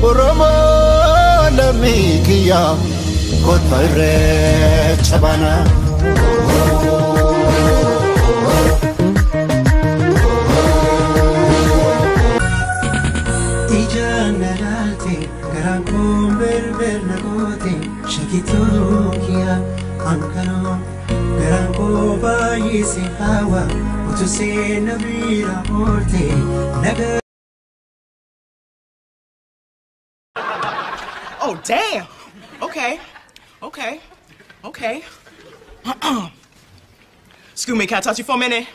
Oromo lamikiya kotare chabana Ijanarati garanko berber nagoti shakitu kia ankaro garanko bayisi hawa utuse nabira horte naga. Oh, damn. Okay. Excuse me, can I touch you for a minute?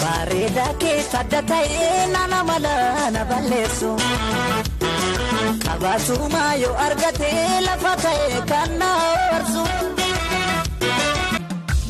Barida ke sadatae nana mala na balesu Kabasu mayo argate la fatae kanna orsu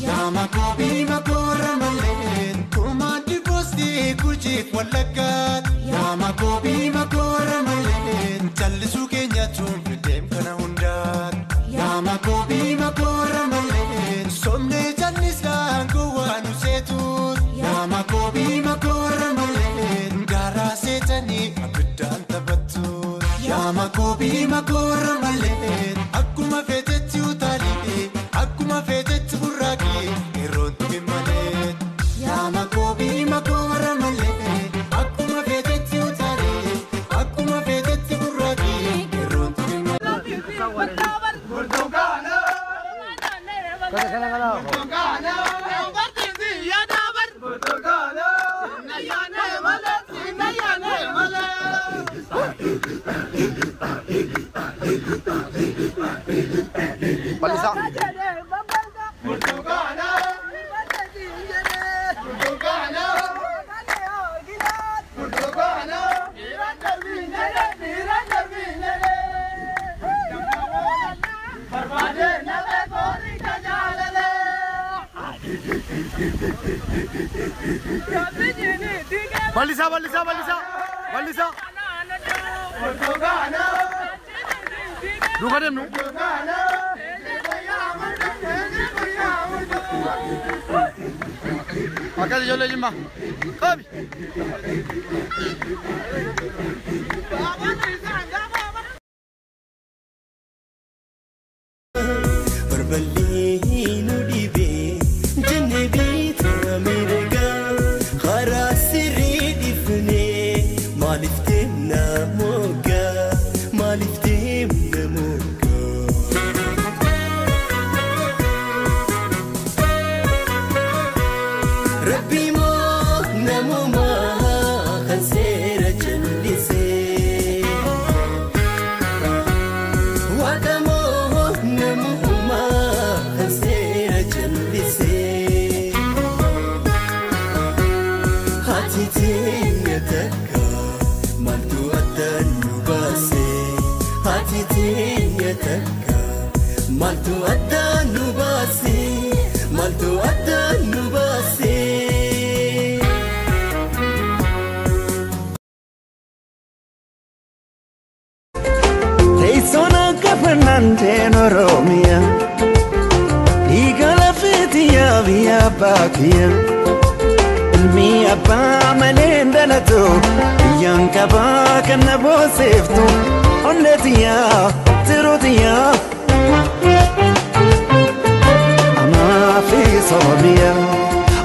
Yama kobi makora malen kuma di posti kuji walakat Yama kobi makora malen challisu kenya tum dem kana hundat Yama kobi makora malen somne jannis lango wanu setut Yama kobi makora malen gara setani abidan tabatut Yama kobi makora malen akuma fetetti utali akuma fetetti buraki erotu bimalet Yama kobi makora malen akuma fetetti utali akuma fetetti buraki erotu bimalet Balisa Balisa Duga dem nu Akal jole jimba Kabi Berbeli nudibe jenebi tamirga kharasiri difne maliftemna moga maliftemna moga Rabbi mo namuma khansera jallise Wadamo namuma khansera jallise Hatitinyataka maltu adan nubase Hatitinyataka maltu adan nubase maltu adan nubase Teisona kafanante noromia Igala fitia via bakia Mi abba malendalato Yankaba kanabo seftu Onnetia tirutia Ama fi sorobia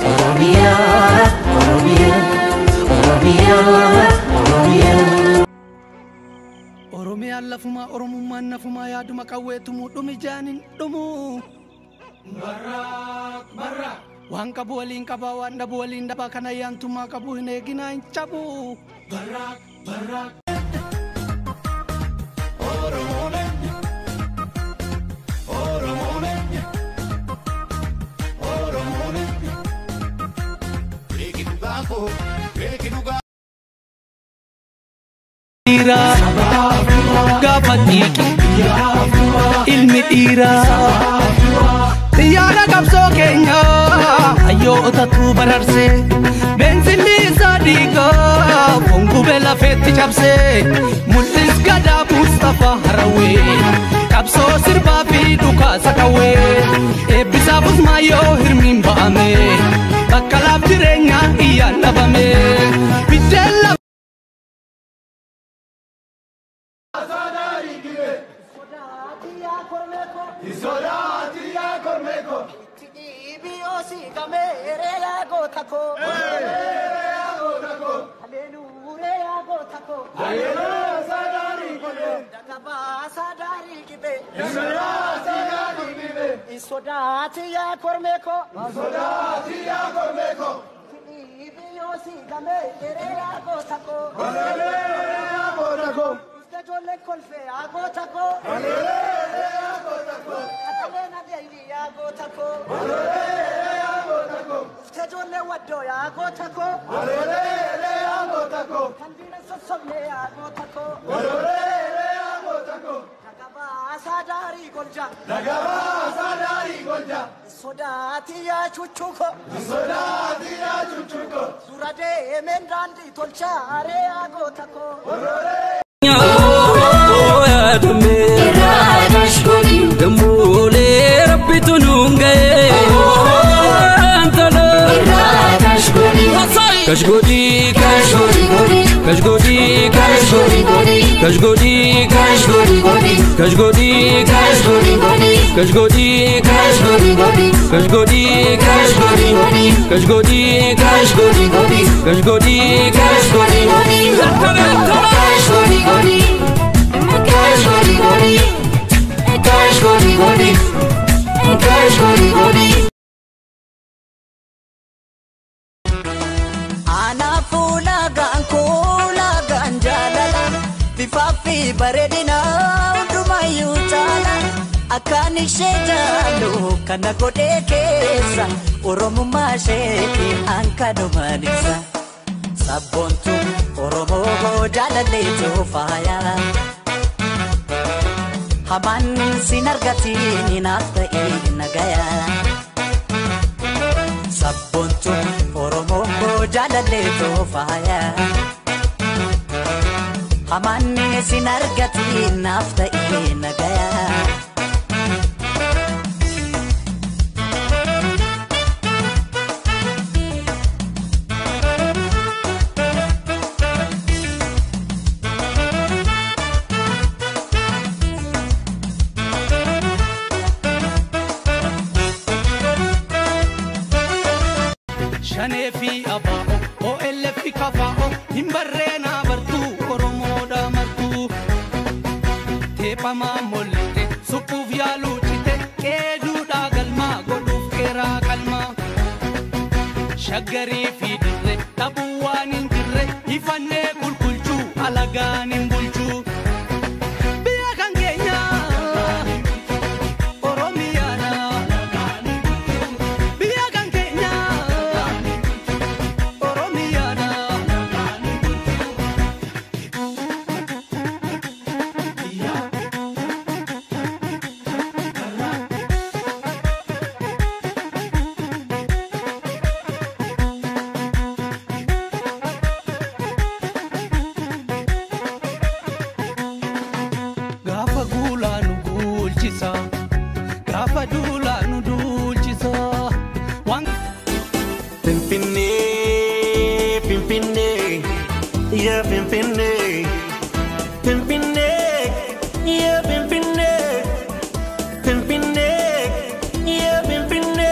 Oromia Oromia Oromia Oromia Oromia lafuma oromumman nafuma yaaduma qawweetumu dhumi jaanin dhumu Barak waan qabu waliin qabaa waan dhabu waliin dhabaa kana ayyaantummaa qabu hin eeginaa hin cabu Barak Gafatiki ilmi dira Tiara kapso Kenya ayo otatu bararse benzili sadika fungu bela feti chapse mulis gada Mustafa Harawe kapso sirba fi duka sakawe ebisa busmayo hirmin baame bakala jirenya iya labame bidella Sodati ya kormeko Ibiosi game erea gotako Uste jole kolfe agotako Atalena devi agotako Uste jole wado ya agotako Kandina sosome agotako Nagaba sadari golja Sodati ya chuchuko Surade emendandi tolchare agotako ya dame radashkodi damule rabbitu nungaye antala radashkodi kashgodi kashgodi kashgodi kashgodi kashgodi kashgodi kashgodi kashgodi kashgodi kashgodi kashgodi kashgodi kashgodi kashgodi kashgodi kashgodi Ana fula ganjalala Bifafi baredina undumayu tala Akani shejalu kana kode kesa Oromo masheki ankano manisa Sabontu oromo jalale tofaya Haman sinargati ninafta inagaya Sabontu oromo jalale tofaya Haman sinargati nafta inagaya Shanefi abao o elefi kafao himbarena bartu oromoda martu tepa mamolte supuf yaluchite kejuda galma goduf kera kalma shagari fi dirre tabuwanin dirre ifanne kulkulchu alaganin bulchu biya kan kenya oromiyana biya kan kenya oromiyana gafa gula nu gulchisa gafa dula nu dulchisa wang Pimpinne, pimpinne, yeah, pimpinne, pimpinne, yeah, pimpinne, pimpinne, yeah, pimpinne.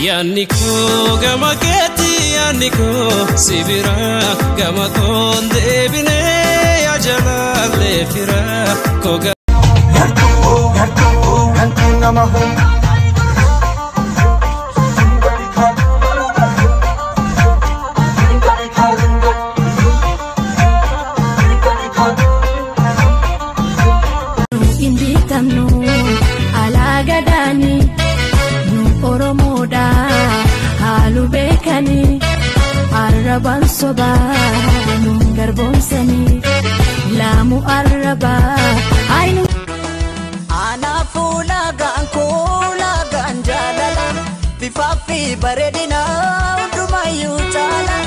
Yaniko gamaketi yaniko sibira gamakon debine ya jalale fira koga Inditanu alagadani nu oromoda halu bekani arraban soba nu garbonsani lamu arraba ainu Ana fula ganjalala Bifafi baredina undumayu tala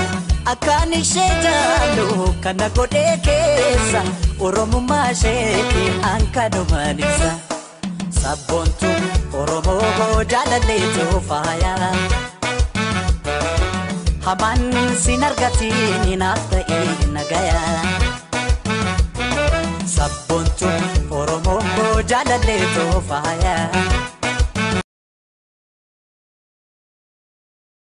Akani shejalu kana kode kesa Oromo masheki ankano manisa Sabontu oromo jalale tofaya Haman sinargati ninafta inagaya Sabbontu Oromoo jaalallee toofaya